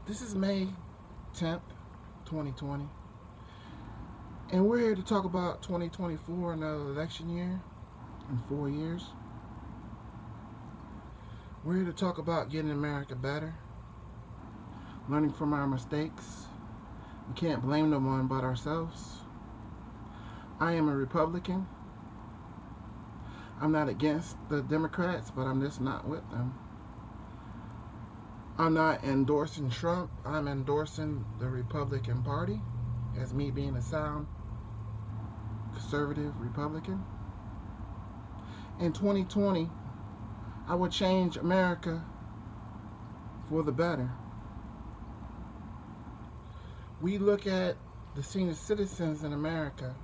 This is May 10th, 2020, and we're here to talk about 2024, another election year in 4 years. We're here to talk about getting America better, learning from our mistakes. We can't blame no one but ourselves. I am a Republican. I'm not against the Democrats, but I'm just not with them. I'm not endorsing Trump. I'm endorsing the Republican Party as me being a sound conservative Republican. In 2020, I would change America for the better. We look at the senior citizens in America.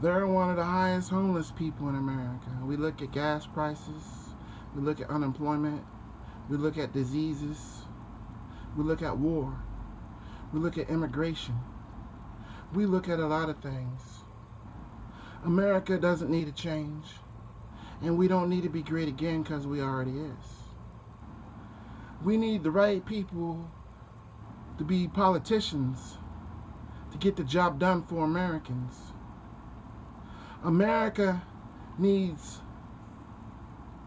They're one of the highest homeless people in America. We look at gas prices. We look at unemployment. We look at diseases. We look at war. We look at immigration. We look at a lot of things. America doesn't need to change. And we don't need to be great again because we already is. We need the right people to be politicians to get the job done for Americans. America needs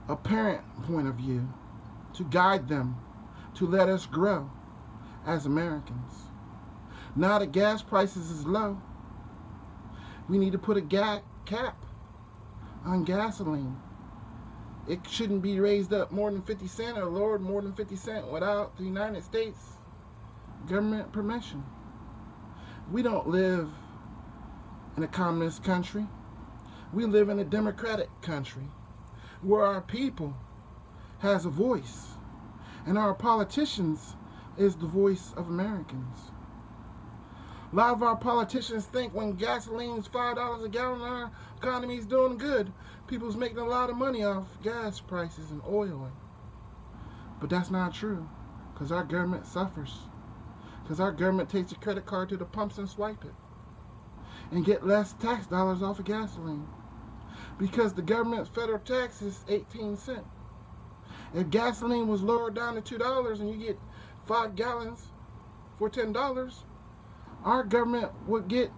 a parent point of view to guide them, to let us grow as Americans. Now that gas prices is low, we need to put a cap on gasoline. It shouldn't be raised up more than 50 cents or lowered more than 50 cents without the United States government permission. We don't live in a communist country. We live in a democratic country where our people has a voice, and our politicians is the voice of Americans. A lot of our politicians think when gasoline's $5 a gallon, our economy's doing good. People's making a lot of money off gas prices and oil. But that's not true, because our government suffers. Because our government takes your credit card to the pumps and swipe it and get less tax dollars off of gasoline. Because the government's federal tax is 18 cents. If gasoline was lowered down to $2 and you get 5 gallons for $10, our government would get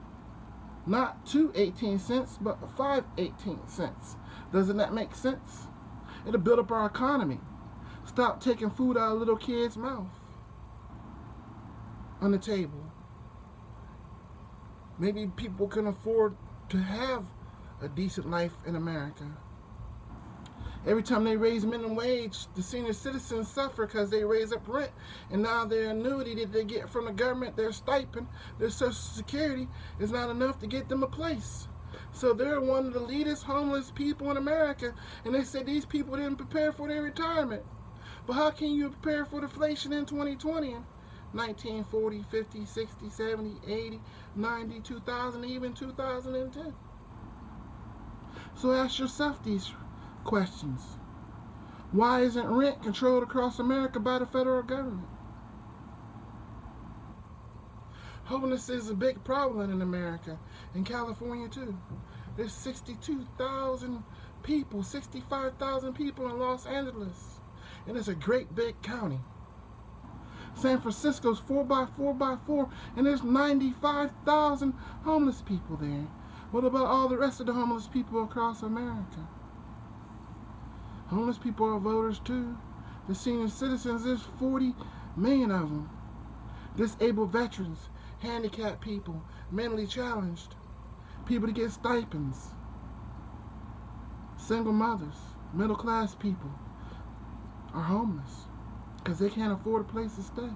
not 2 18 cents, but 5 18 cents. Doesn't that make sense? It'll build up our economy. Stop taking food out of little kids' mouth on the table. Maybe people can afford to have a decent life in America. Every time they raise minimum wage, the senior citizens suffer because they raise up rent, and now their annuity that they get from the government, their stipend, their Social Security, is not enough to get them a place. So they're one of the leadest homeless people in America, and they say these people didn't prepare for their retirement. But how can you prepare for deflation in 2020? 1940, 50, 60, 70, 80, 90, 2000, even 2010. So ask yourself these questions. Why isn't rent controlled across America by the federal government? Homelessness is a big problem in America, in California too. There's 62,000 people, 65,000 people in Los Angeles, and it's a great big county. San Francisco's 4x4x4, and there's 95,000 homeless people there. What about all the rest of the homeless people across America? Homeless people are voters too. The senior citizens, there's 40 million of them. Disabled veterans, handicapped people, mentally challenged, people to get stipends, single mothers, middle class people are homeless because they can't afford a place to stay,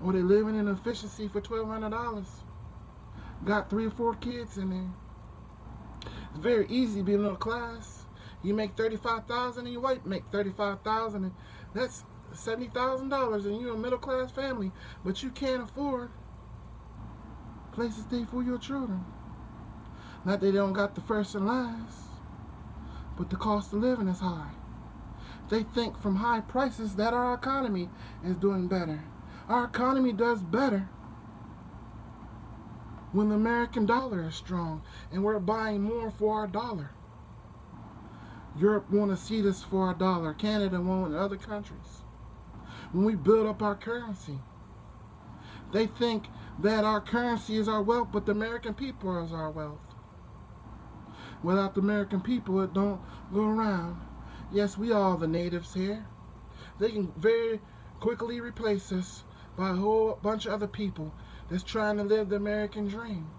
or they're living in efficiency for $1,200. Got 3 or 4 kids in there. It's very easy to be middle class. You make $35,000 and your wife make $35,000, and that's $70,000, and you're a middle class family, but you can't afford a place to stay for your children. Not that they don't got the first and last, but the cost of living is high. They think from high prices that our economy is doing better. Our economy does better when the American dollar is strong and we're buying more for our dollar. Europe want to see this for our dollar. Canada won't, and other countries. when we build up our currency. They think that our currency is our wealth, but the American people is our wealth. Without the American people, it don't go around. Yes, we are the natives here. They can very quickly replace us by a whole bunch of other people that's trying to live the American dream.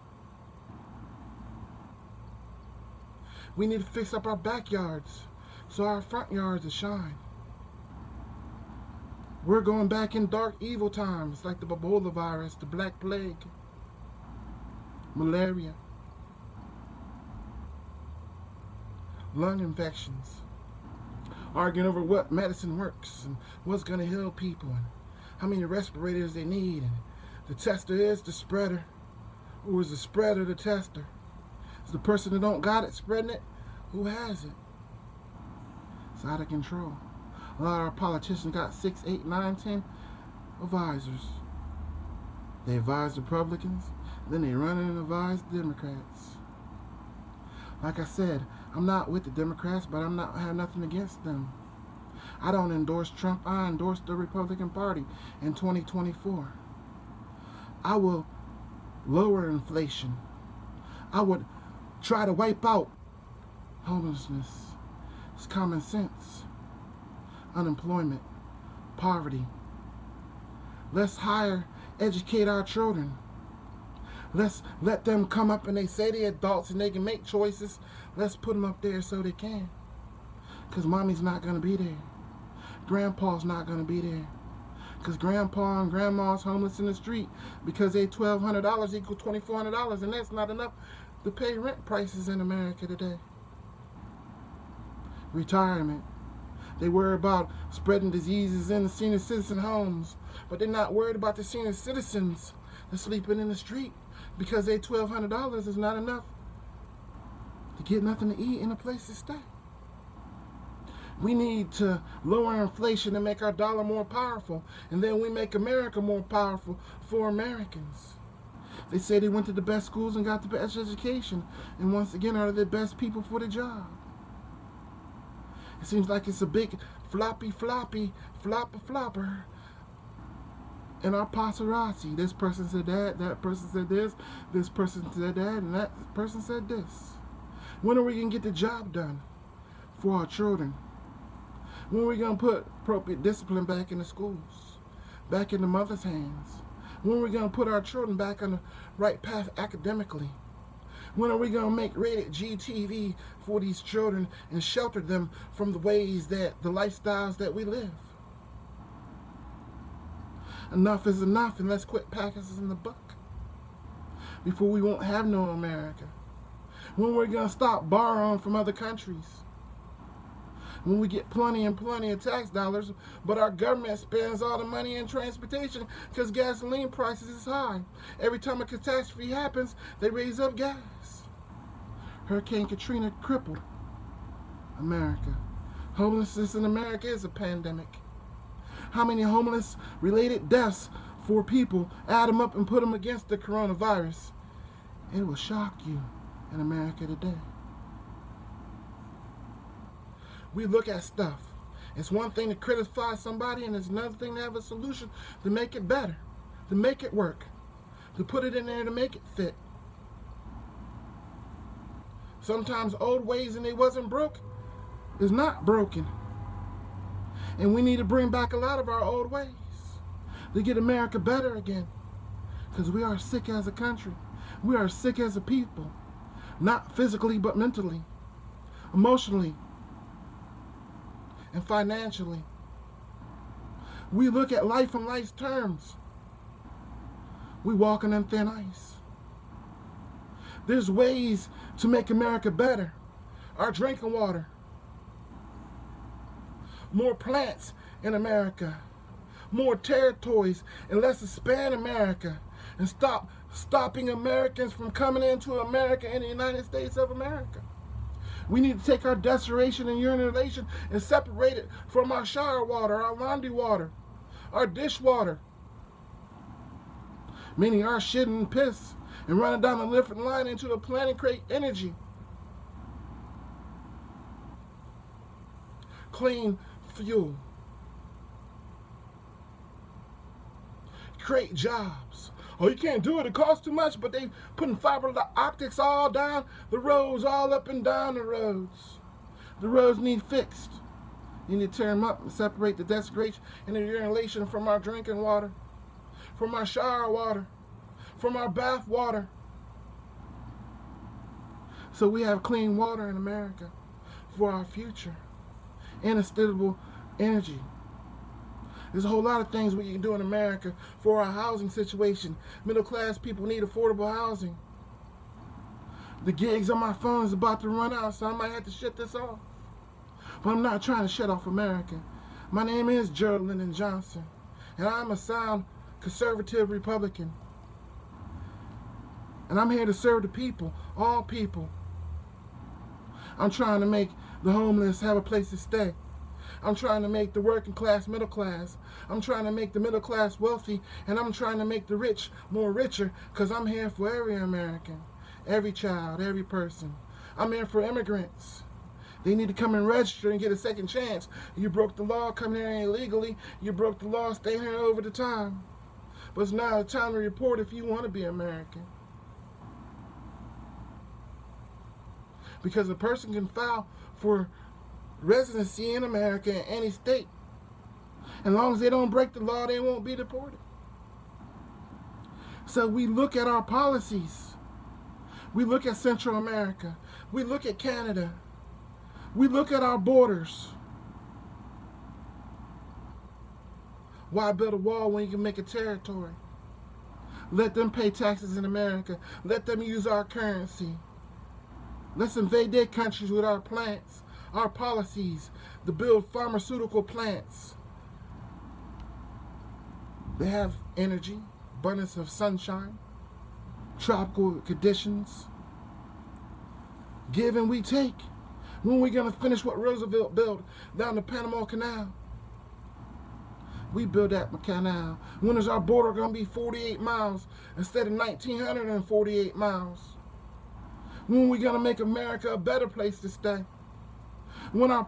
We need to fix up our backyards so our front yards will shine. We're going back in dark, evil times like the Ebola virus, the Black Plague, malaria, lung infections, arguing over what medicine works and what's going to heal people and how many respirators they need. And the tester is the spreader, or is the spreader the tester? Is the person that don't got it spreading it? Who has it? It's out of control. A lot of our politicians got 6, 8, 9, 10 advisors. They advise Republicans, then they run and advise Democrats. Like I said, I'm not with the Democrats, but I have nothing against them. I don't endorse Trump. I endorse the Republican Party in 2024. I will lower inflation. I would try to wipe out homelessness. It's common sense. Unemployment, poverty. Let's educate our children. Let's let them come up and they say they're adults and they can make choices. Let's put them up there so they can. Because mommy's not going to be there. Grandpa's not going to be there. Because grandpa and grandma's homeless in the street because they $1,200 equal $2,400, and that's not enough to pay rent prices in America today. Retirement. They worry about spreading diseases in the senior citizen homes, but they're not worried about the senior citizens that's sleeping in the street because their $1,200 is not enough to get nothing to eat and a place to stay. We need to lower inflation and make our dollar more powerful, and then we make America more powerful for Americans. They say they went to the best schools and got the best education, and once again are the best people for the job. It seems like it's a big floppy flopper in our paparazzi. This person said that person said this person said that, and that person said this. When are we going to get the job done for our children? When are we going to put appropriate discipline back in the schools, back in the mother's hands? When are we going to put our children back on the right path academically? When are we going to make rated G TV for these children and shelter them from the ways that, the lifestyles that we live? Enough is enough, and let's quit packing us in the buck before we won't have no America. When we're going to stop borrowing from other countries? When we get plenty and plenty of tax dollars, but our government spends all the money in transportation because gasoline prices is high. Every time a catastrophe happens, they raise up gas. Hurricane Katrina crippled America. Homelessness in America is a pandemic. How many homeless-related deaths for people, add them up and put them against the coronavirus? It will shock you in America today. We look at stuff. It's one thing to criticize somebody, and it's another thing to have a solution to make it better, to make it work, to put it in there to make it fit. Sometimes old ways and they wasn't broke is not broken. And we need to bring back a lot of our old ways to get America better again. Because we are sick as a country. We are sick as a people. Not physically, but mentally, emotionally, and financially. We look at life in life's terms. We walking on thin ice. There's ways to make America better. Our drinking water. More plants in America. More territories, and let's expand America and stopping Americans from coming into America in the United States of America. We need to take our desperation and urination and separate it from our shower water, our laundry water, our dishwater, meaning our shit and piss, and run it down the different line into the planet and create energy. Clean fuel. create jobs. Oh, you can't do it. It costs too much, but they putting fiber optics all down the roads, all up and down the roads. The roads need fixed. You need to tear them up and separate the desecration and the urination from our drinking water, from our shower water, from our bath water. So we have clean water in America for our future. Inextinguishable energy. There's a whole lot of things we can do in America for our housing situation. Middle class people need affordable housing. The gigs on my phone is about to run out, so I might have to shut this off. But I'm not trying to shut off America. My name is Gerald Lyndon Johnson, and I'm a sound conservative Republican. And I'm here to serve the people, all people. I'm trying to make the homeless have a place to stay. I'm trying to make the working class middle class. I'm trying to make the middle class wealthy, and I'm trying to make the rich more richer, because I'm here for every American, every child, every person. I'm here for immigrants. They need to come and register and get a second chance. You broke the law coming here illegally. You broke the law staying here over the time. But it's now the time to report if you want to be American. Because a person can file for residency in America in any state. As long as they don't break the law, they won't be deported. So we look at our policies. We look at Central America. We look at Canada. We look at our borders. Why build a wall when you can make a territory? Let them pay taxes in America. Let them use our currency. Let's invade their countries with our plants, our policies, to build pharmaceutical plants. They have energy, abundance of sunshine, tropical conditions. Give and we take. When are we going to finish what Roosevelt built down the Panama Canal? We build that canal. When is our border going to be 48 miles instead of 1,948 miles? When are we going to make America a better place to stay? When our